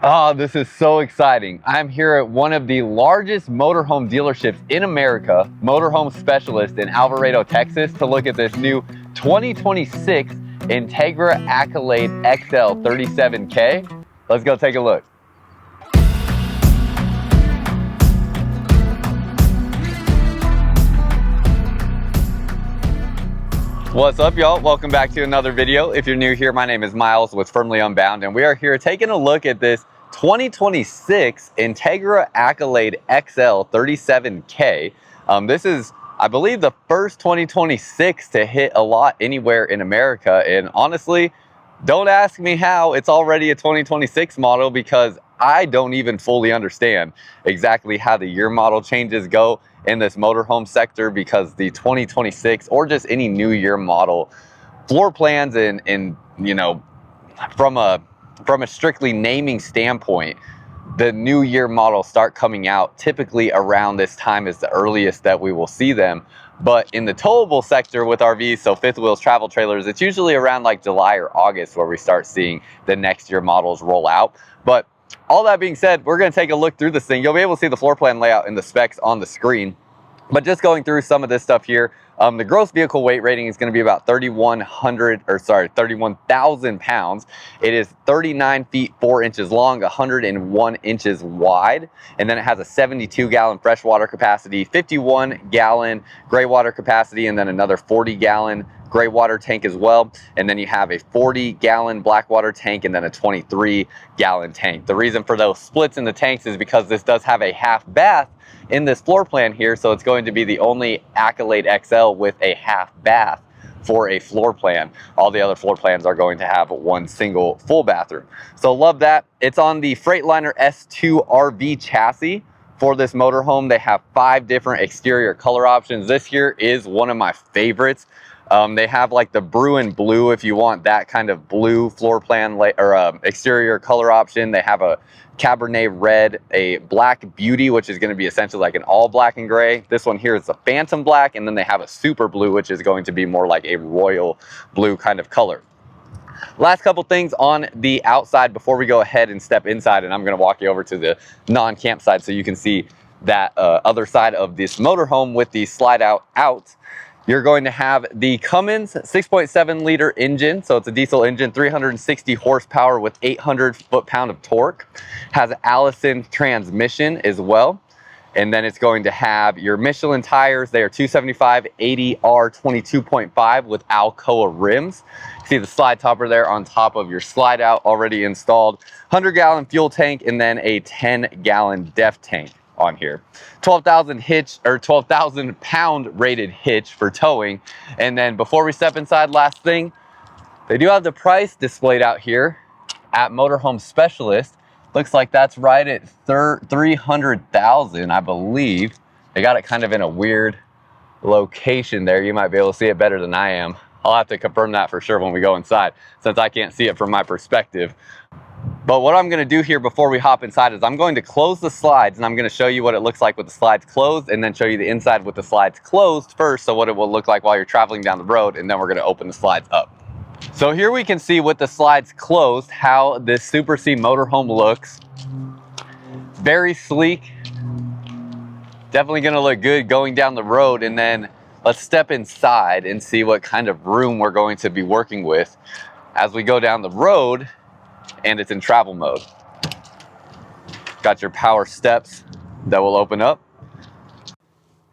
Oh, this is so exciting. I'm here at one of the largest motorhome dealerships in America, Motorhome Specialist in Alvarado, Texas, to look at this new 2026 Entegra Accolade XL 37K. Let's go take a look. What's up, y'all? Welcome back to another video. If you're new here, my name is Miles with Firmly Unbound, and we are here taking a look at this 2026 Entegra Accolade XL 37K. This is, I believe, the first 2026 to hit a lot anywhere in America, and honestly, don't ask me how it's already a 2026 model, because I don't even fully understand exactly how the year model changes go in this motorhome sector, because the 2026 or just any new year model floor plans and you know, from a strictly naming standpoint, the new year models start coming out typically around this time is the earliest that we will see them. But in the towable sector with RVs, so fifth wheels, travel trailers, it's usually around like July or August where we start seeing the next year models roll out. But all that being said, we're going to take a look through this thing. You'll be able to see the floor plan layout and the specs on the screen. But just going through some of this stuff here, the gross vehicle weight rating is going to be about 31,000 pounds. It is 39 feet 4 inches long, 101 inches wide, and then it has a 72-gallon freshwater capacity, 51-gallon gray water capacity, and then another 40-gallon gray water tank as well. And then you have a 40-gallon black water tank and then a 23-gallon tank. The reason for those splits in the tanks is because this does have a half bath in this floor plan here, so it's going to be the only Accolade XL with a half bath for a floor plan. All the other floor plans are going to have one single full bathroom. So love that. It's on the Freightliner S2 RV chassis. For this motorhome, they have 5 different exterior color options. This here is one of my favorites. They have like the Bruin blue if you want that kind of blue floor plan or exterior color option. They have a Cabernet red, a black beauty, which is going to be essentially like an all black and gray. This one here is a phantom black, and then they have a super blue, which is going to be more like a royal blue kind of color. Last couple things on the outside before we go ahead and step inside, and I'm going to walk you over to the non-camp side so you can see that other side of this motorhome with the slide out. You're going to have the Cummins 6.7 liter engine. So it's a diesel engine, 360 horsepower with 800 foot-pound of torque. Has an Allison transmission as well. And then it's going to have your Michelin tires. They are 275 80R 22.5 with Alcoa rims. See the slide topper there on top of your slide out already installed. 100-gallon fuel tank and then a 10-gallon def tank on here. 12,000 pound rated hitch for towing. And then before we step inside, last thing, they do have the price displayed out here at Motorhome Specialist. Looks like that's right at 300,000, I believe. They got it kind of in a weird location there. You might be able to see it better than I am. I'll have to confirm that for sure when we go inside, since I can't see it from my perspective. But what I'm going to do here before we hop inside is I'm going to close the slides, and I'm going to show you what it looks like with the slides closed, and then show you the inside with the slides closed first, so what it will look like while you're traveling down the road, and then we're going to open the slides up. So here we can see with the slides closed how this Super C motorhome looks. Very sleek. Definitely going to look good going down the road. And then let's step inside and see what kind of room we're going to be working with as we go down the road and it's in travel mode. Got your power steps that will open up.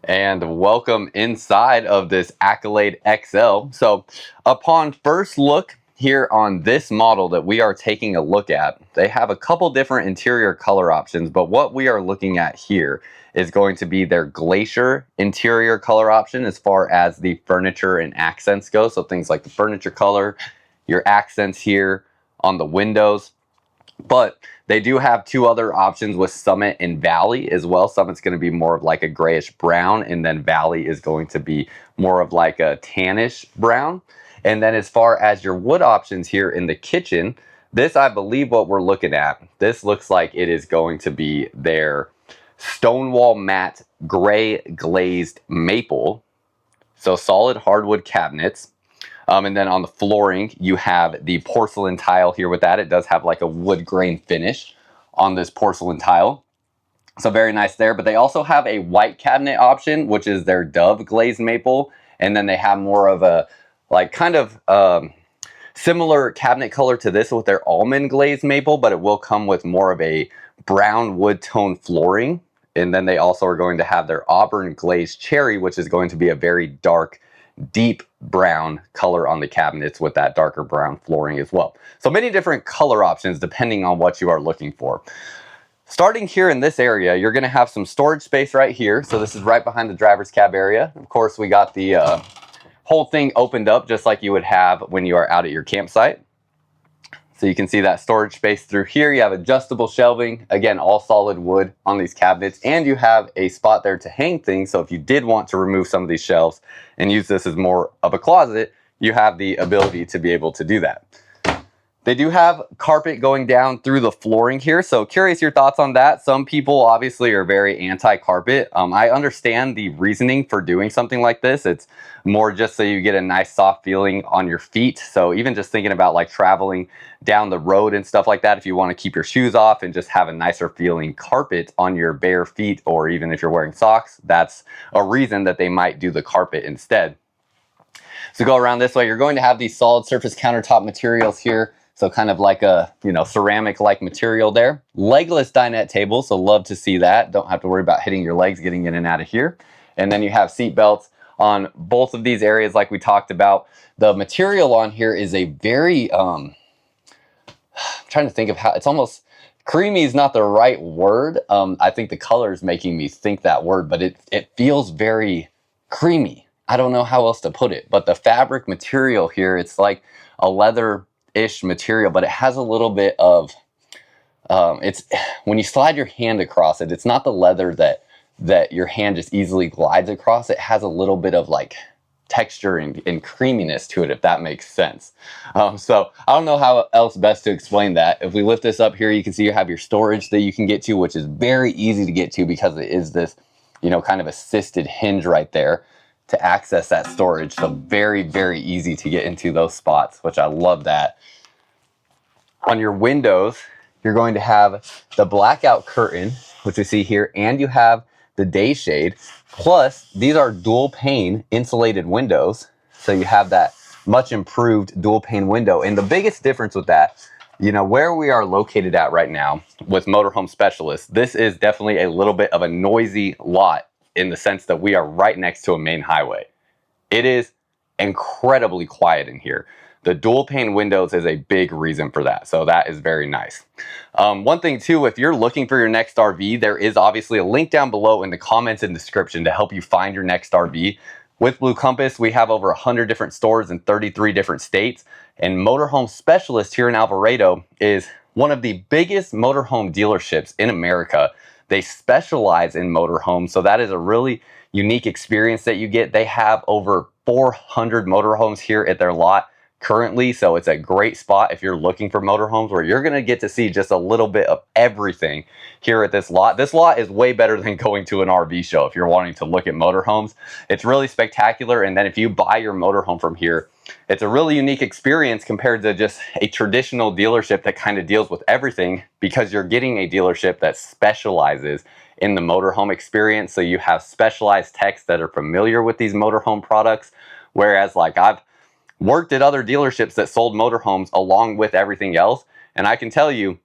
And welcome inside of this Accolade XL. So upon first look here on this model that we are taking a look at, they have a couple different interior color options, but what we are looking at here is going to be their Glacier interior color option as far as the furniture and accents go. So things like the furniture color, your accents here on the windows. But they do have 2 other options with Summit and Valley as well. Summit's going to be more of like a grayish brown, and then Valley is going to be more of like a tannish brown. And then as far as your wood options here in the kitchen, this, I believe what we're looking at, this looks like it is going to be their Stonewall Matte Gray Glazed Maple. So solid hardwood cabinets. And then on the flooring, you have the porcelain tile here with that. It does have like a wood grain finish on this porcelain tile. So very nice there. But they also have a white cabinet option, which is their Dove glazed maple. And then they have more of a like kind of similar cabinet color to this with their almond glazed maple, but it will come with more of a brown wood tone flooring. And then they also are going to have their auburn glazed cherry, which is going to be a very dark, deep brown color on the cabinets with that darker brown flooring as well. So many different color options depending on what you are looking for. Starting here in this area, you're going to have some storage space right here. So this is right behind the driver's cab area. Of course, we got the whole thing opened up just like you would have when you are out at your campsite. So you can see that storage space through here. You have adjustable shelving, again, all solid wood on these cabinets, and you have a spot there to hang things. So if you did want to remove some of these shelves and use this as more of a closet, you have the ability to be able to do that. They do have carpet going down through the flooring here. So curious your thoughts on that. Some people obviously are very anti-carpet. I understand the reasoning for doing something like this. It's more just so you get a nice soft feeling on your feet. So even just thinking about like traveling down the road and stuff like that, if you want to keep your shoes off and just have a nicer feeling carpet on your bare feet, or even if you're wearing socks, that's a reason that they might do the carpet instead. So go around this way, you're going to have these solid surface countertop materials here. So kind of like a, ceramic-like material there. Legless dinette table, so love to see that. Don't have to worry about hitting your legs getting in and out of here. And then you have seat belts on both of these areas like we talked about. The material on here is a very, I'm trying to think of how, it's almost, creamy is not the right word. I think the color is making me think that word, but it feels very creamy. I don't know how else to put it, but the fabric material here, it's like a leather-ish material, but it has a little bit of, it's when you slide your hand across it, it's not the leather that your hand just easily glides across. It has a little bit of like texture and creaminess to it, if that makes sense. So I don't know how else best to explain that. If we lift this up here, you can see you have your storage that you can get to, which is very easy to get to because it is this, kind of assisted hinge right there to access that storage. So very, very easy to get into those spots, which I love that. On your windows, you're going to have the blackout curtain, which we see here, and you have the day shade. Plus, these are dual pane insulated windows. So you have that much improved dual pane window. And the biggest difference with that, where we are located at right now with Motorhome Specialists, this is definitely a little bit of a noisy lot in the sense that we are right next to a main highway. It is incredibly quiet in here. The dual pane windows is a big reason for that. So that is very nice. One thing too, if you're looking for your next RV, there is obviously a link down below in the comments and description to help you find your next RV. With Blue Compass, we have over 100 different stores in 33 different states. And Motorhome Specialist here in Alvarado is one of the biggest motorhome dealerships in America. They specialize in motorhomes, so that is a really unique experience that you get. They have over 400 motorhomes here at their lot currently, so it's a great spot if you're looking for motorhomes where you're going to get to see just a little bit of everything here at this lot. This lot is way better than going to an RV show if you're wanting to look at motorhomes. It's really spectacular, and then if you buy your motorhome from here, it's a really unique experience compared to just a traditional dealership that kind of deals with everything, because you're getting a dealership that specializes in the motorhome experience. So you have specialized techs that are familiar with these motorhome products, whereas like I've worked at other dealerships that sold motorhomes along with everything else, and I can tell you,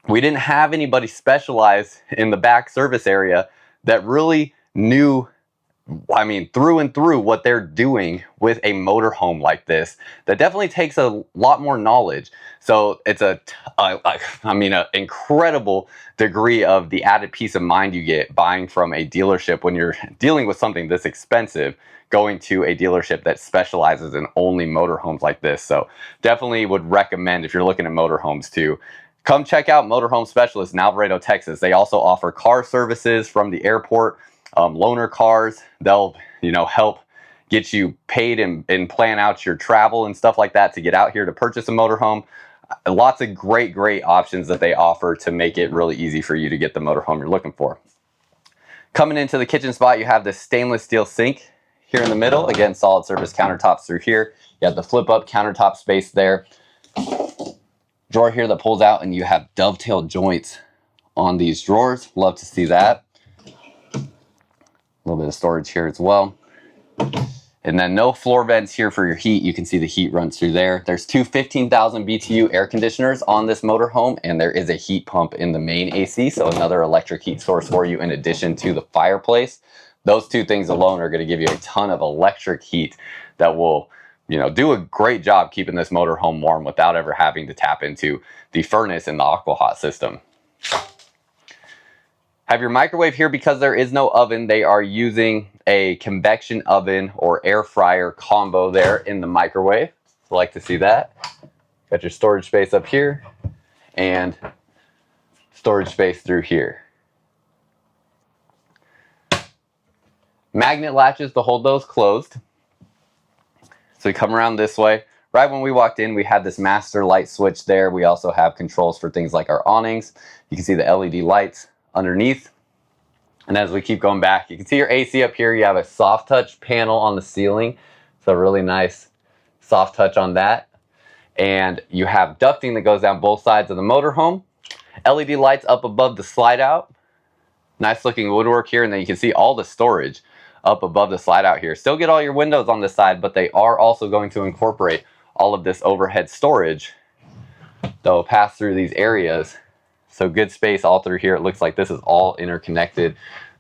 we didn't have anybody specialized in the back service area that really knew, through and through what they're doing with a motorhome like this. That definitely takes a lot more knowledge. So it's an incredible degree of the added peace of mind you get buying from a dealership when you're dealing with something this expensive, going to a dealership that specializes in only motorhomes like this. So definitely would recommend, if you're looking at motorhomes, to come check out Motorhome Specialists in Alvarado, Texas. They also offer car services from the airport. Loaner cars, they'll help get you paid and plan out your travel and stuff like that to get out here to purchase a motorhome. Lots of great options that they offer to make it really easy for you to get the motorhome you're looking for. Coming into the kitchen spot, you have this stainless steel sink here in the middle. Again, solid surface countertops through here. You have the flip up countertop space there. Drawer here that pulls out, and you have dovetail joints on these drawers. Love to see that. A little bit of storage here as well. And then no floor vents here for your heat. You can see the heat runs through there. There's two 15,000 BTU air conditioners on this motorhome, and there is a heat pump in the main AC, so another electric heat source for you in addition to the fireplace. Those two things alone are going to give you a ton of electric heat that will, you know, do a great job keeping this motorhome warm without ever having to tap into the furnace and the aqua hot system. Have your microwave here. Because there is no oven, they are using a convection oven or air fryer combo there in the microwave. I like to see that. Got your storage space up here and storage space through here. Magnet latches to hold those closed. So you come around this way. Right when we walked in, we had this master light switch there. We also have controls for things like our awnings. You can see the LED lights underneath. And as we keep going back, you can see your AC up here. You have a soft touch panel on the ceiling. So really nice soft touch on that. And you have ducting that goes down both sides of the motorhome. LED lights up above the slide out. Nice looking woodwork here. And then you can see all the storage up above the slide out here. Still get all your windows on this side, but they are also going to incorporate all of this overhead storage that will pass through these areas. So good space all through here. It looks like this is all interconnected.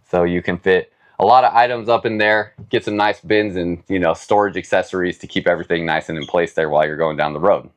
So you can fit a lot of items up in there, get some nice bins and, you know, storage accessories to keep everything nice and in place there while you're going down the road.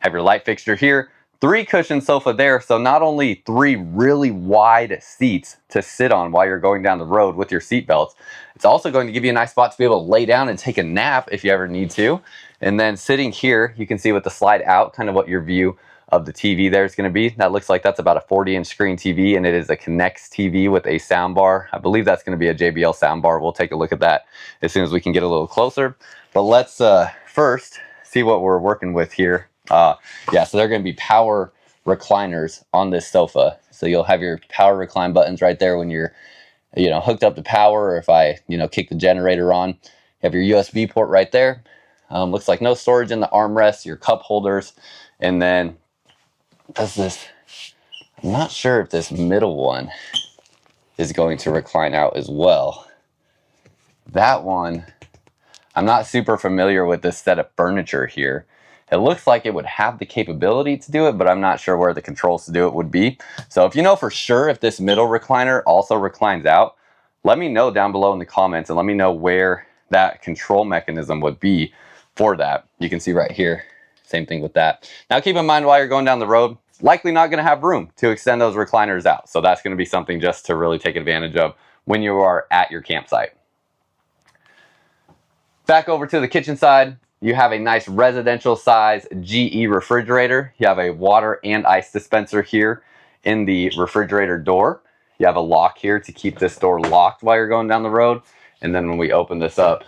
Have your light fixture here. 3 cushion sofa there. So not only 3 really wide seats to sit on while you're going down the road with your seat belts, it's also going to give you a nice spot to be able to lay down and take a nap if you ever need to. And then sitting here, you can see with the slide out kind of what your view of the TV there is going to be. That looks like that's about a 40-inch screen TV, and it is a Connects TV with a sound bar. I believe that's going to be a JBL sound bar. We'll take a look at that as soon as we can get a little closer. But let's first see what we're working with here. Yeah, so they're going to be power recliners on this sofa. So you'll have your power recline buttons right there when you're, you know, hooked up to power, or if I, you know, kick the generator on. You have your USB port right there. Looks like no storage in the armrest, your cup holders, and then does this, I'm not sure if this middle one is going to recline out as well. That one, I'm not super familiar with this set of furniture here. It looks like it would have the capability to do it, but I'm not sure where the controls to do it would be. So if you know for sure if this middle recliner also reclines out, let me know down below in the comments and let me know where that control mechanism would be for that. You can see right here, same thing with that. Now keep in mind while you're going down the road, likely not going to have room to extend those recliners out. So that's going to be something just to really take advantage of when you are at your campsite. Back over to the kitchen side, you have a nice residential size GE refrigerator. You have a water and ice dispenser here in the refrigerator door. You have a lock here to keep this door locked while you're going down the road. And then when we open this up,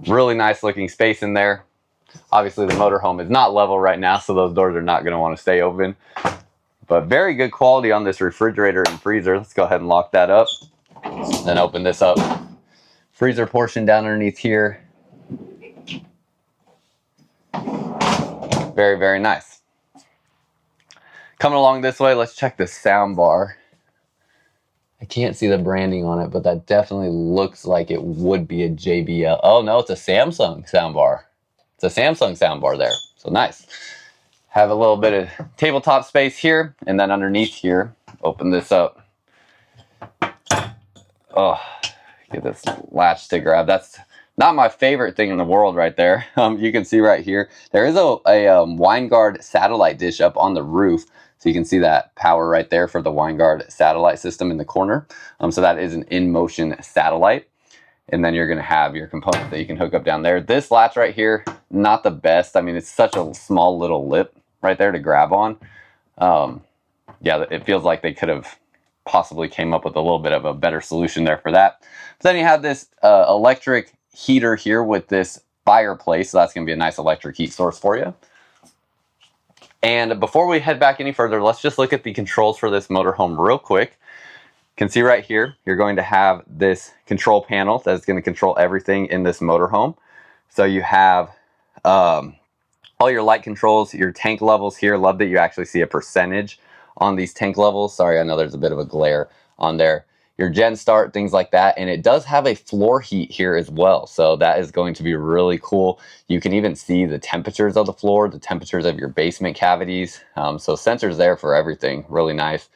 really nice looking space in there. Obviously the motorhome is not level right now, so those doors are not going to want to stay open. But very good quality on this refrigerator and freezer. Let's go ahead and lock that up. Then open this up. Freezer portion down underneath here. Very, very nice. Coming along this way, let's check the sound bar. I can't see the branding on it, but that definitely looks like it would be a JBL. Oh no, it's a Samsung soundbar. It's a Samsung soundbar there, so nice. Have a little bit of tabletop space here, and then underneath here, open this up. Oh, get this latch to grab. That's not my favorite thing in the world right there. You can see right here, there is a WineGuard satellite dish up on the roof. So you can see that power right there for the WineGuard satellite system in the corner. So that is an in-motion satellite. And then you're going to have your component that you can hook up down there. This latch right here, not the best. I mean, it's such a small little lip right there to grab on. Yeah, it feels like they could have possibly came up with a little bit of a better solution there for that. But then you have this electric heater here with this fireplace. So that's going to be a nice electric heat source for you. And before we head back any further, let's just look at the controls for this motorhome real quick. You can see right here, you're going to have this control panel that's going to control everything in this motorhome. So you have All your light controls, your tank levels here. Love that you actually see a percentage on these tank levels. Sorry, I know there's a bit of a glare on there. Your gen start, things like that. And it does have a floor heat here as well. So that is going to be really cool. You can even see the temperatures of the floor, the temperatures of your basement cavities. So sensors there for everything, really nice.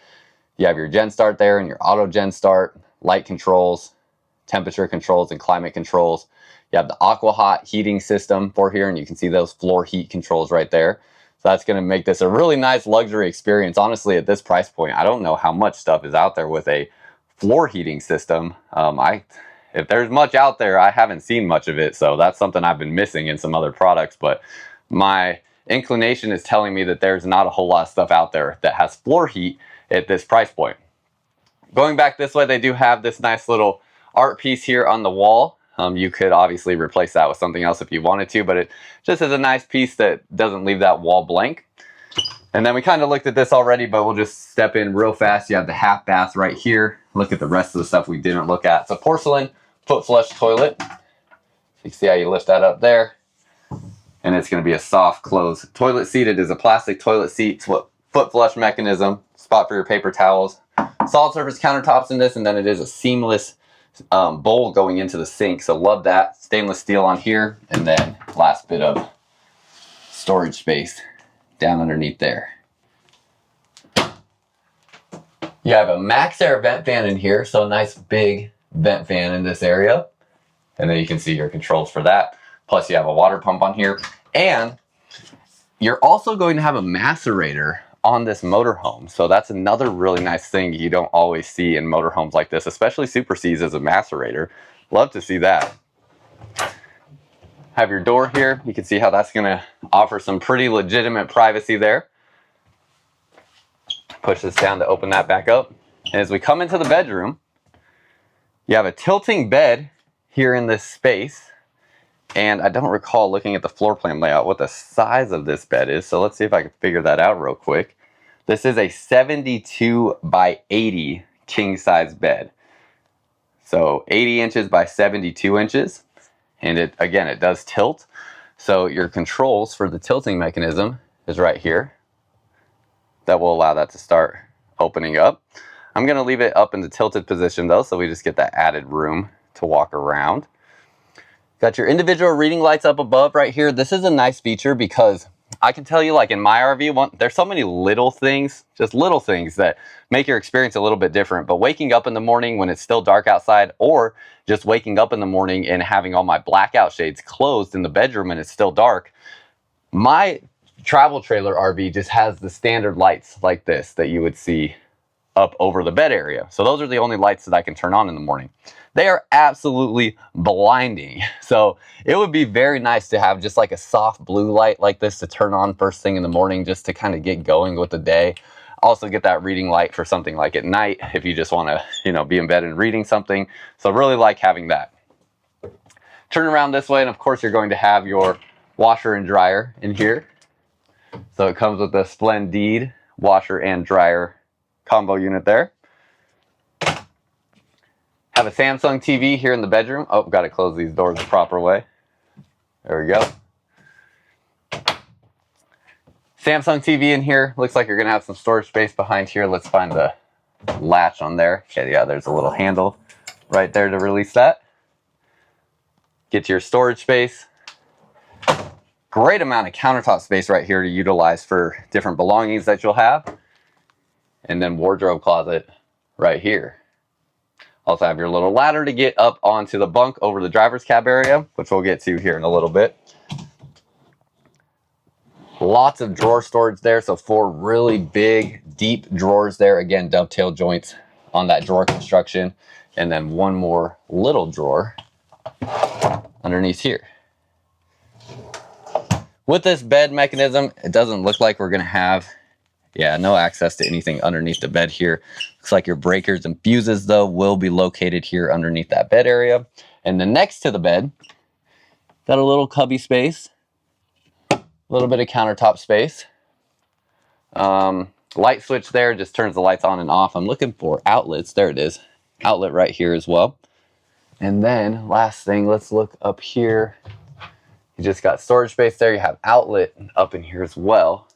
You have your gen start there and your auto gen start, light controls, temperature controls, and climate controls. You have the aqua hot heating system for here, and you can see those floor heat controls right there. So that's going to make this a really nice luxury experience. Honestly, at this price point, I don't know how much stuff is out there with a floor heating system. If there's much out there, I haven't seen much of it, so that's something I've been missing in some other products. But my inclination is telling me that there's not a whole lot of stuff out there that has floor heat at this price point. Going back this way, they do have this nice little art piece here on the wall. You could obviously replace that with something else if you wanted to, but it just is a nice piece that doesn't leave that wall blank. And then we kind of looked at this already, but we'll just step in real fast. You have the half bath right here. Look at the rest of the stuff we didn't look at. It's a porcelain foot flush toilet. You can see how you lift that up there. And it's going to be a soft close toilet seat. It is a plastic toilet seat. It's what foot flush mechanism, spot for your paper towels. Solid surface countertops in this, and then it is a seamless bowl going into the sink. So love that. Stainless steel on here, and then last bit of storage space down underneath there. You have a max air vent fan in here, so a nice big vent fan in this area. And then you can see your controls for that. Plus you have a water pump on here. And you're also going to have a macerator on this motorhome. So that's another really nice thing you don't always see in motorhomes like this, especially Super C's as a macerator. Love to see that. Have your door here. You can see how that's going to offer some pretty legitimate privacy there. Push this down to open that back up. And as we come into the bedroom, you have a tilting bed here in this space. And I don't recall looking at the floor plan layout what the size of this bed is. So let's see if I can figure that out real quick. This is a 72 by 80 king size bed. So 80 inches by 72 inches. And it does tilt. So your controls for the tilting mechanism is right here. That will allow that to start opening up. I'm going to leave it up in the tilted position though, so we just get that added room to walk around. Got your individual reading lights up above right here. This is a nice feature because I can tell you, like in my RV, there's so many little things, just little things that make your experience a little bit different. But waking up in the morning when it's still dark outside, or just waking up in the morning and having all my blackout shades closed in the bedroom and it's still dark, my travel trailer RV just has the standard lights like this that you would see up over the bed area. So those are the only lights that I can turn on in the morning. They are absolutely blinding. So it would be very nice to have just like a soft blue light like this to turn on first thing in the morning, just to kind of get going with the day. Also get that reading light for something like at night if you just want to, be in bed and reading something. So really like having that. Turn around this way, and of course you're going to have your washer and dryer in here. So it comes with the Splendide washer and dryer combo unit there. Have a Samsung TV here in the bedroom. Oh, got to close these doors the proper way. There we go. Samsung TV in here. Looks like you're going to have some storage space behind here. Let's find the latch on there. Okay, yeah, there's a little handle right there to release that. Get to your storage space. Great amount of countertop space right here to utilize for different belongings that you'll have. And then wardrobe closet right here. Also have your little ladder to get up onto the bunk over the driver's cab area, which we'll get to here in a little bit. Lots of drawer storage there, so 4 really big, deep drawers there. Again, dovetail joints on that drawer construction. And then 1 more little drawer underneath here. With this bed mechanism, it doesn't look like we're going to have no access to anything underneath the bed here. Looks like your breakers and fuses, though, will be located here underneath that bed area. And then next to the bed, got a little cubby space, a little bit of countertop space. Light switch there just turns the lights on and off. I'm looking for outlets. There it is. Outlet right here as well. And then last thing, let's look up here. You You just got storage space there. You have outlet up in here as well.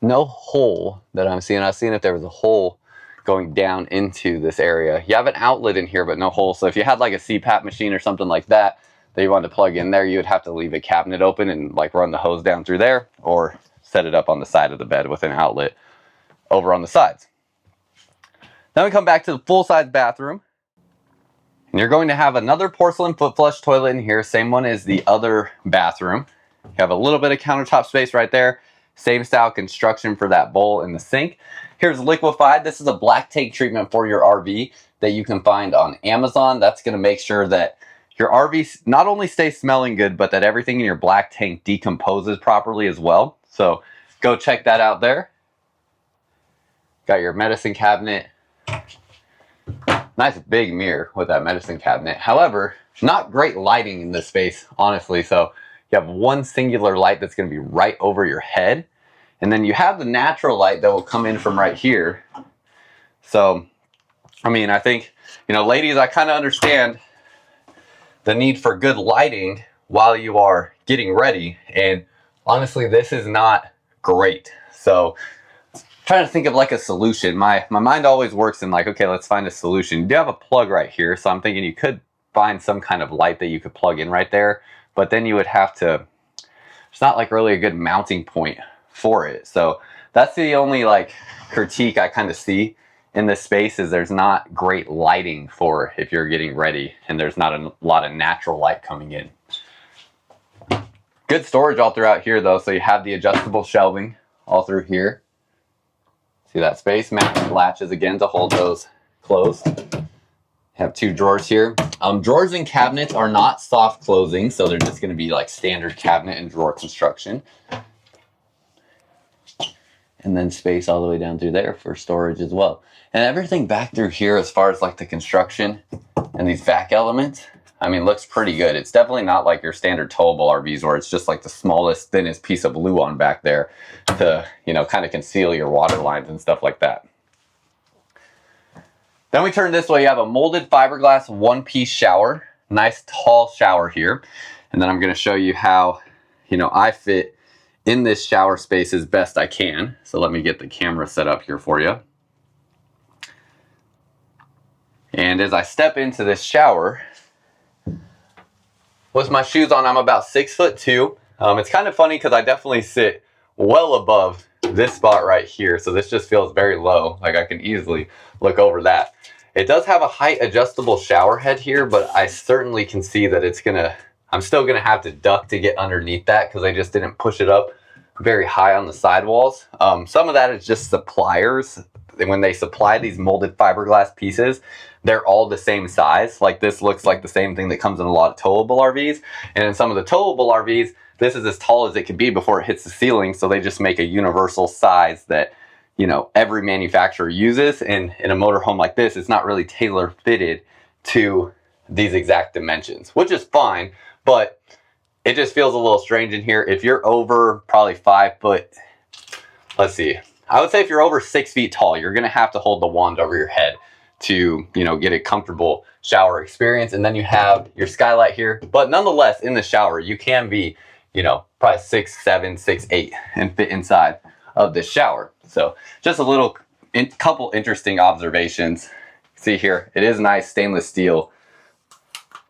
No hole that I'm seeing. I've seen if there was a hole going down into this area. You have an outlet in here, but no hole. So if you had like a CPAP machine or something like that you wanted to plug in there, you would have to leave a cabinet open and like run the hose down through there, or set it up on the side of the bed with an outlet over on the sides. Then we come back to the full-size bathroom. And you're going to have another porcelain foot flush toilet in here, same one as the other bathroom. You have a little bit of countertop space right there. Same style construction for that bowl and the sink. Here's liquefied. This is a black tank treatment for your RV that you can find on Amazon. That's going to make sure that your RV not only stays smelling good, but that everything in your black tank decomposes properly as well. So go check that out there. Got your medicine cabinet. Nice big mirror with that medicine cabinet. However, not great lighting in this space, honestly. So you have one singular light that's going to be right over your head. And then you have the natural light that will come in from right here. So, I mean, I think, you know, ladies, I kind of understand the need for good lighting while you are getting ready. And honestly, this is not great. So trying to think of like a solution. My mind always works in like, okay, let's find a solution. You do have a plug right here. So I'm thinking you could find some kind of light that you could plug in right there, but then you would have to, it's not like really a good mounting point for it. So that's the only like critique I kind of see in this space, is there's not great lighting for if you're getting ready, and there's not a lot of natural light coming in. Good storage all throughout here though. So you have the adjustable shelving all through here. See that space? Mounted latches again to hold those closed. Have two drawers here. Drawers and cabinets are not soft closing, so they're just going to be like standard cabinet and drawer construction. And then space all the way down through there for storage as well. And everything back through here, as far as like the construction and these back elements, I mean, looks pretty good. It's definitely not like your standard towable RVs where it's just like the smallest, thinnest piece of Luan back there to, you know, kind of conceal your water lines and stuff like that. Then we turn this way. You have a molded fiberglass one-piece shower. Nice tall shower here. And then I'm going to show you how, you know, I fit in this shower space as best I can. So let me get the camera set up here for you. And as I step into this shower, with my shoes on, I'm about 6'2". It's kind of funny because I definitely sit well above this spot right here. So this just feels very low. Like I can easily look over that. It does have a height adjustable shower head here, but I certainly can see that I'm still gonna have to duck to get underneath that because I just didn't push it up very high on the sidewalls. Some of that is just suppliers. When they supply these molded fiberglass pieces, they're all the same size. Like this looks like the same thing that comes in a lot of towable RVs. And in some of the towable RVs, this is as tall as it can be before it hits the ceiling. So they just make a universal size that, you know, every manufacturer uses. And in a motorhome like this, it's not really tailor fitted to these exact dimensions, which is fine, but it just feels a little strange in here. If you're over probably 5 foot, let's see, I would say if you're over 6 feet tall, you're going to have to hold the wand over your head to, you know, get a comfortable shower experience. And then you have your skylight here, but nonetheless in the shower, you can be, you know, probably 6'7", 6'8", and fit inside of this shower. So just a little, couple interesting observations. See here, it is nice stainless steel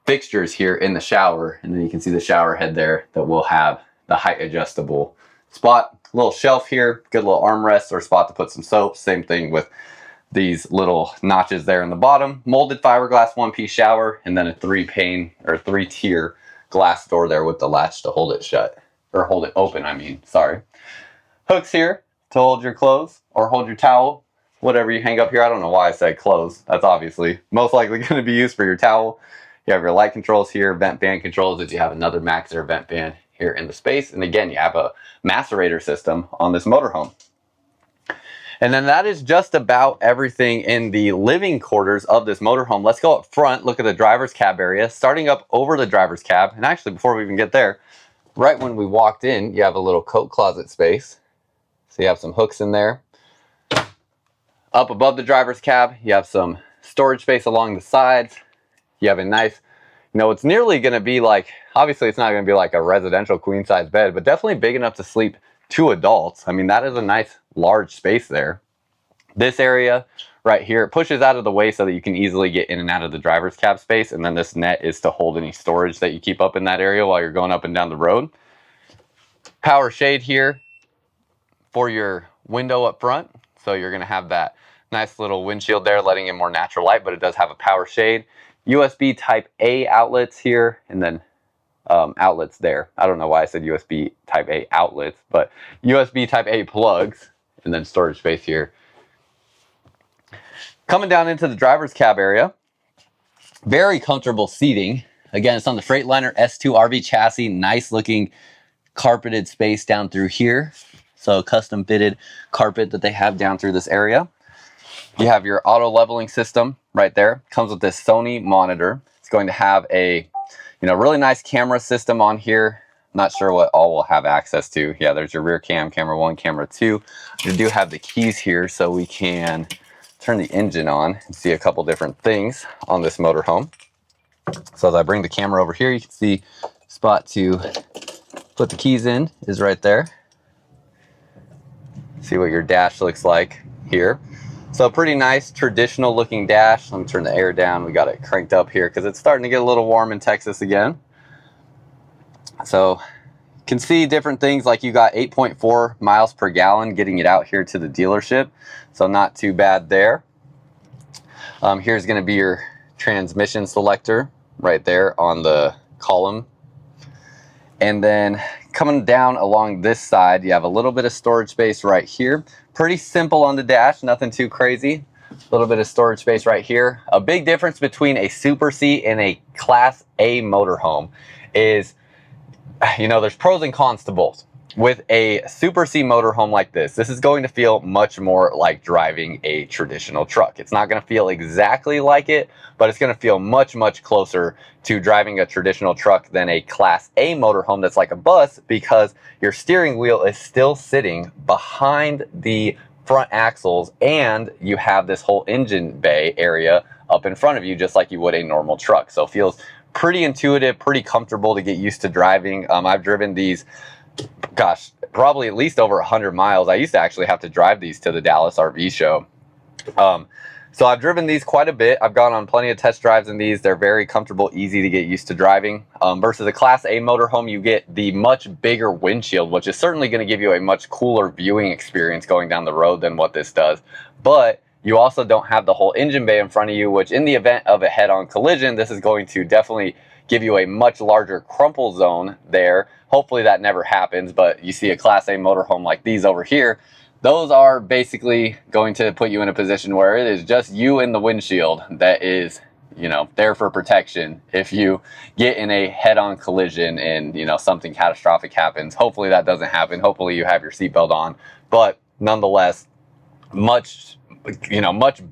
fixtures here in the shower. And then you can see the shower head there that will have the height adjustable spot. Little shelf here, good little armrest or spot to put some soap. Same thing with these little notches there in the bottom. Molded fiberglass one-piece shower, and then a 3-pane or 3-tier glass door there with the latch to hold it shut, or hold it open, I mean, sorry. Hooks here to hold your clothes or hold your towel, whatever you hang up here. I don't know why I said clothes. That's obviously most likely going to be used for your towel. You have your light controls here, vent fan controls, as you have another Maxxer vent fan here in the space. And again, you have a macerator system on this motorhome. And then that is just about everything in the living quarters of this motorhome. Let's go up front, look at the driver's cab area. Starting up over the driver's cab, and actually before we even get there, right when we walked in, you have a little coat closet space. So you have some hooks in there. Up above the driver's cab, you have some storage space along the sides. You have a nice it's nearly going to be like, obviously it's not going to be like a residential queen size bed, but definitely big enough to sleep 2 adults. I mean, that is a nice large space there. This area right here, it pushes out of the way so that you can easily get in and out of the driver's cab space. And then this net is to hold any storage that you keep up in that area while you're going up and down the road. Power shade here for your window up front. So you're going to have that nice little windshield there letting in more natural light, but it does have a power shade. USB type A outlets here, and then outlets there. I don't know why I said USB type A outlets, but USB type A plugs, and then storage space here. Coming down into the driver's cab area, very comfortable seating. Again, it's on the Freightliner S2 RV chassis, nice looking carpeted space down through here. So custom fitted carpet that they have down through this area. You have your auto leveling system right there. Comes with this Sony monitor. It's going to have a, really nice camera system on here. Not sure what all we'll have access to. Yeah, there's your rear cam, camera 1, camera 2. You do have the keys here so we can turn the engine on and see a couple different things on this motorhome. So as I bring the camera over here, you can see spot to put the keys in is right there. See what your dash looks like here. So pretty nice traditional looking dash. Let me turn the air down. We got it cranked up here because it's starting to get a little warm in Texas again. So you can see different things like you got 8.4 miles per gallon getting it out here to the dealership. So not too bad there. Here's going to be your transmission selector right there on the column. And then coming down along this side, you have a little bit of storage space right here. Pretty simple on the dash, nothing too crazy. A little bit of storage space right here. A big difference between a Super C and a Class A motorhome is, there's pros and cons to both. With a Super C motorhome like this is going to feel much more like driving a traditional truck. It's not going to feel exactly like it, but it's going to feel much, much closer to driving a traditional truck than a Class A motorhome that's like a bus, because your steering wheel is still sitting behind the front axles and you have this whole engine bay area up in front of you just like you would a normal truck. So it feels pretty intuitive, pretty comfortable to get used to driving. I've driven these, gosh, probably at least over 100 miles. I used to actually have to drive these to the Dallas RV show. So I've driven these quite a bit. I've gone on plenty of test drives in these. They're very comfortable, easy to get used to driving. Versus a Class A motorhome, you get the much bigger windshield, which is certainly going to give you a much cooler viewing experience going down the road than what this does. But you also don't have the whole engine bay in front of you, which in the event of a head-on collision, this is going to definitely give you a much larger crumple zone there. Hopefully that never happens, but you see a Class A motorhome like these over here, those are basically going to put you in a position where it is just you and the windshield that is, there for protection if you get in a head-on collision and, something catastrophic happens. Hopefully that doesn't happen. Hopefully you have your seatbelt on, but nonetheless, much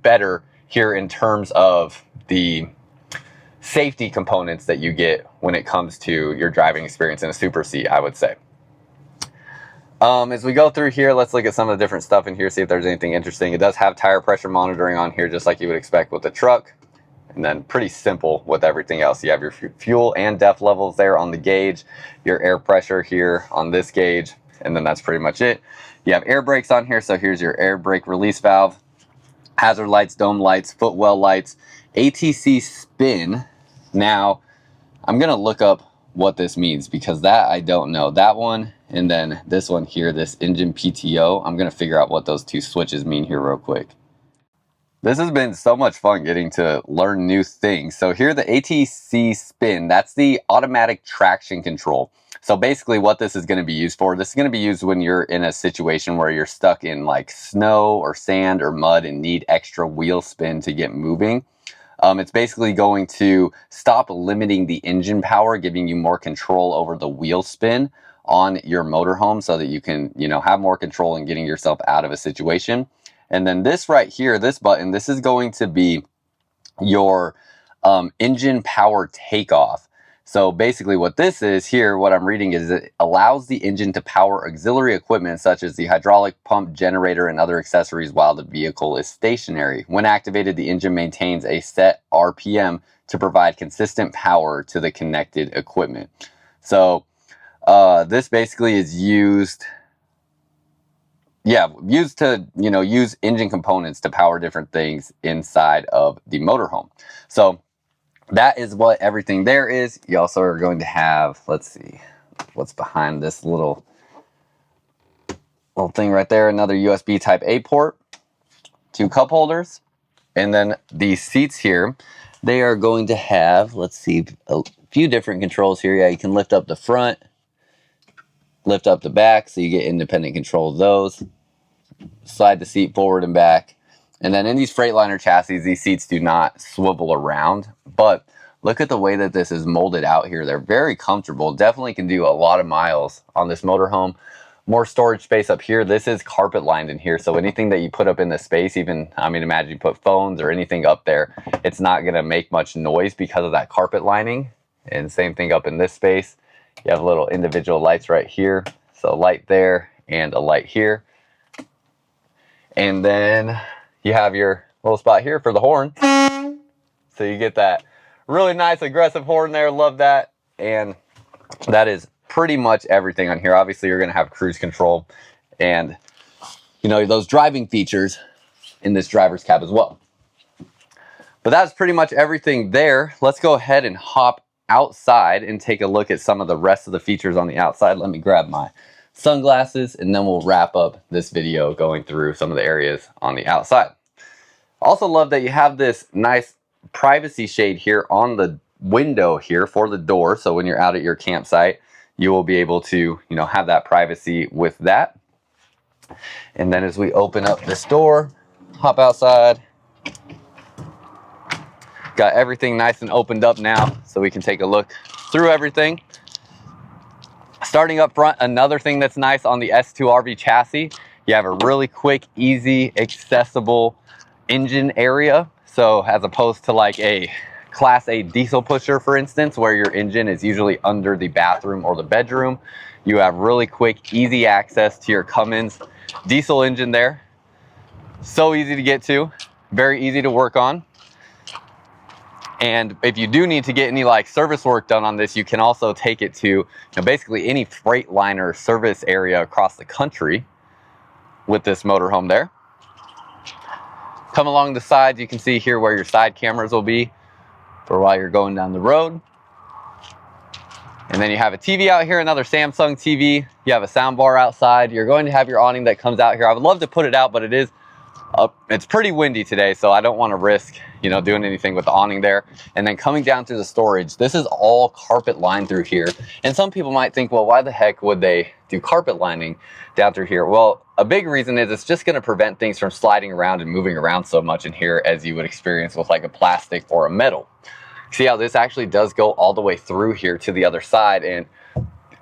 better here in terms of the safety components that you get when it comes to your driving experience in a Super C, I would say. As we go through here, let's look at some of the different stuff in here, see if there's anything interesting. It does have tire pressure monitoring on here, just like you would expect with a truck. And then pretty simple with everything else. You have your fuel and DEF levels there on the gauge, your air pressure here on this gauge, and then that's pretty much it. You have air brakes on here, so here's your air brake release valve, hazard lights, dome lights, footwell lights, ATC spin. Now, I'm going to look up what this means because that I don't know. That one and then this one here, this engine PTO, I'm going to figure out what those two switches mean here real quick. This has been so much fun getting to learn new things. So here the ATC spin, that's the automatic traction control. So basically what this is going to be used for, this is going to be used when you're in a situation where you're stuck in like snow or sand or mud and need extra wheel spin to get moving. It's basically going to stop limiting the engine power, giving you more control over the wheel spin on your motorhome so that you can, have more control in getting yourself out of a situation. And then this right here, this button, this is going to be your engine power takeoff. So basically what this is here, what I'm reading is it allows the engine to power auxiliary equipment such as the hydraulic pump, generator, and other accessories while the vehicle is stationary. When activated, the engine maintains a set RPM to provide consistent power to the connected equipment. So this basically is used to, use engine components to power different things inside of the motorhome. So that is what everything there is. You also are going to have, let's see, what's behind this little thing right there. Another USB type A port, 2 cup holders, and then the seats here, they are going to have, let's see, a few different controls here. Yeah, you can lift up the front, lift up the back, so you get independent control of those. Slide the seat forward and back. And then in these Freightliner chassis, these seats do not swivel around, but look at the way that this is molded out here. They're very comfortable. Definitely can do a lot of miles on this motorhome. More storage space up here. This is carpet lined in here, so anything that you put up in the space, even, I mean, imagine you put phones or anything up there, it's not going to make much noise because of that carpet lining. And same thing up in this space. You have little individual lights right here. So a light there and a light here. And then you have your little spot here for the horn. So you get that really nice aggressive horn there. Love that. And that is pretty much everything on here. Obviously, you're going to have cruise control and, those driving features in this driver's cab as well. But that's pretty much everything there. Let's go ahead and hop outside and take a look at some of the rest of the features on the outside. Let me grab my sunglasses and then we'll wrap up this video going through some of the areas on the outside. Also love that you have this nice privacy shade here on the window here for the door. So when you're out at your campsite, you will be able to, have that privacy with that. And then as we open up this door, hop outside, got everything nice and opened up now so we can take a look through everything. Starting up front, another thing that's nice on the S2 RV chassis, you have a really quick, easy, accessible engine area. So as opposed to like a Class A diesel pusher, for instance, where your engine is usually under the bathroom or the bedroom, you have really quick, easy access to your Cummins diesel engine there. So easy to get to, very easy to work on. And if you do need to get any like service work done on this, you can also take it to basically any Freightliner service area across the country with this motorhome there. Come along the sides, you can see here where your side cameras will be for while you're going down the road. And then you have a TV out here, another Samsung TV. You have a sound bar outside. You're going to have your awning that comes out here. I would love to put it out, but it's pretty windy today, so I don't want to risk, doing anything with the awning there. And then coming down through the storage, this is all carpet lined through here. And some people might think, well, why the heck would they do carpet lining down through here? Well, a big reason is it's just going to prevent things from sliding around and moving around so much in here as you would experience with like a plastic or a metal. See how this actually does go all the way through here to the other side. And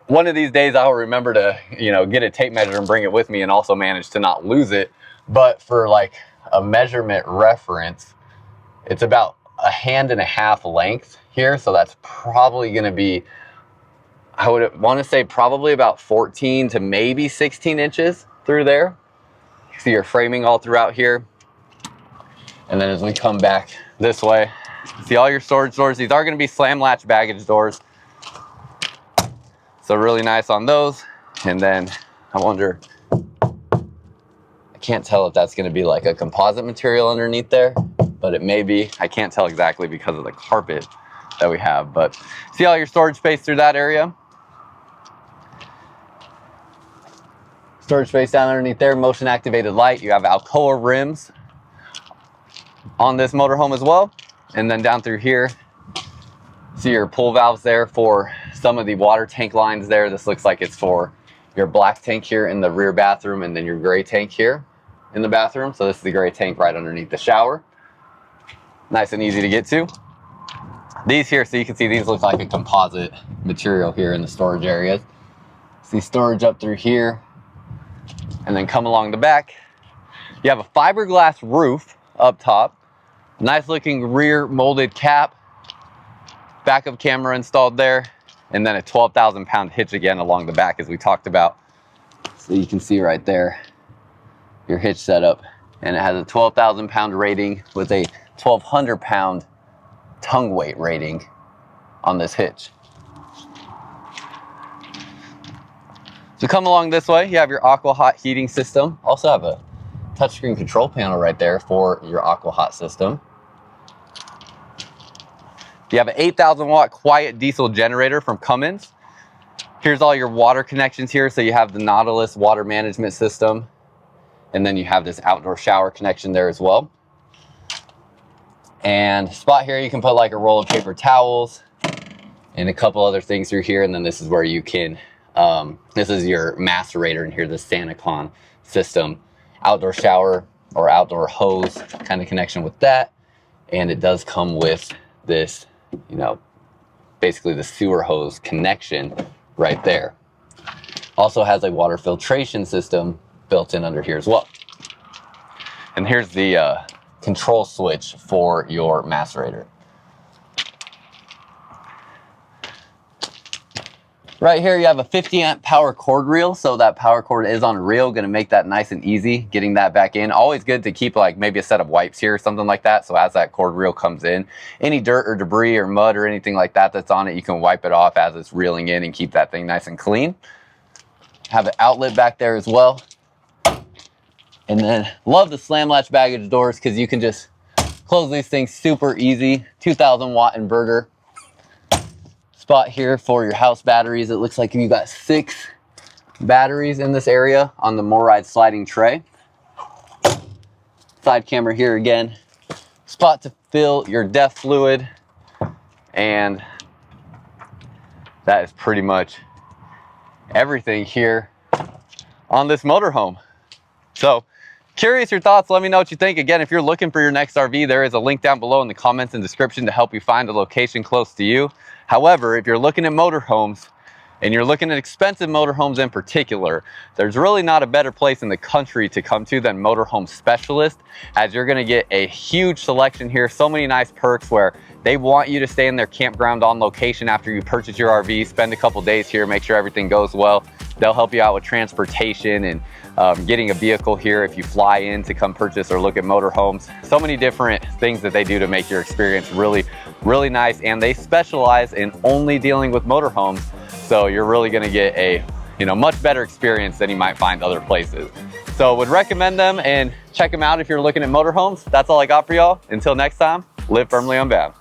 one of these days I'll remember to, get a tape measure and bring it with me and also manage to not lose it. But for like a measurement reference, it's about a hand and a half length here. So that's probably going to be, I would want to say probably about 14 to maybe 16 inches through there. See your framing all throughout here. And then as we come back this way, see all your storage doors. These are going to be slam latch baggage doors. So really nice on those. And then I wonder, I can't tell if that's going to be like a composite material underneath there, but it may be. I can't tell exactly because of the carpet that we have, but see all your storage space through that area. Storage space down underneath there, motion activated light. You have Alcoa rims on this motorhome as well. And then down through here, see your pull valves there for some of the water tank lines there. This looks like it's for your black tank here in the rear bathroom and then your gray tank here in the bathroom. So this is the gray tank right underneath the shower. Nice and easy to get to. These here, so you can see these look like a composite material here in the storage areas. See storage up through here. And then come along the back. You have a fiberglass roof up top. Nice looking rear molded cap. backup camera installed there, and then a 12,000 pound hitch again along the back as we talked about. So you can see right there your hitch setup, and it has a 12,000 pound rating with a 1,200 pound tongue weight rating on this hitch. So come along this way, you have your Aqua Hot heating system. Also have a touchscreen control panel right there for your Aqua Hot system. You have an 8,000 watt quiet diesel generator from Cummins. Here's all your water connections here. So you have the Nautilus water management system, and then you have this outdoor shower connection there as well. And spot here, you can put like a roll of paper towels and a couple other things through here. And then this is where you can, this is your macerator, and here the SantaCon system, outdoor shower or outdoor hose kind of connection with that. And it does come with this, you know, basically the sewer hose connection right there. Also has a water filtration system built in under here as well. And here's the control switch for your macerator. Right here you have a 50 amp power cord reel, so that power cord is on a reel, gonna make that nice and easy getting that back in. Always good to keep like maybe a set of wipes here or something like that, so as that cord reel comes in, any dirt or debris or mud or anything like that that's on it, you can wipe it off as it's reeling in and keep that thing nice and clean. Have an outlet back there as well. And then love the slam latch baggage doors because you can just close these things super easy. 2,000 watt inverter. Spot here for your house batteries. It looks like you got 6 batteries in this area on the MORryde sliding tray. Side camera here again. Spot to fill your DEF fluid. And that is pretty much everything here on this motorhome. So curious your thoughts, let me know what you think. Again, if you're looking for your next RV, there is a link down below in the comments and description to help you find a location close to you. However, if you're looking at motorhomes, and you're looking at expensive motorhomes in particular, there's really not a better place in the country to come to than Motorhome Specialist, as you're gonna get a huge selection here, so many nice perks where they want you to stay in their campground on location after you purchase your RV, spend a couple days here, make sure everything goes well. They'll help you out with transportation and getting a vehicle here if you fly in to come purchase or look at motorhomes. So many different things that they do to make your experience really, really nice, and they specialize in only dealing with motorhomes. So you're really gonna get a much better experience than you might find other places. So would recommend them and check them out if you're looking at motorhomes. That's all I got for y'all. Until next time, live firmly unbound.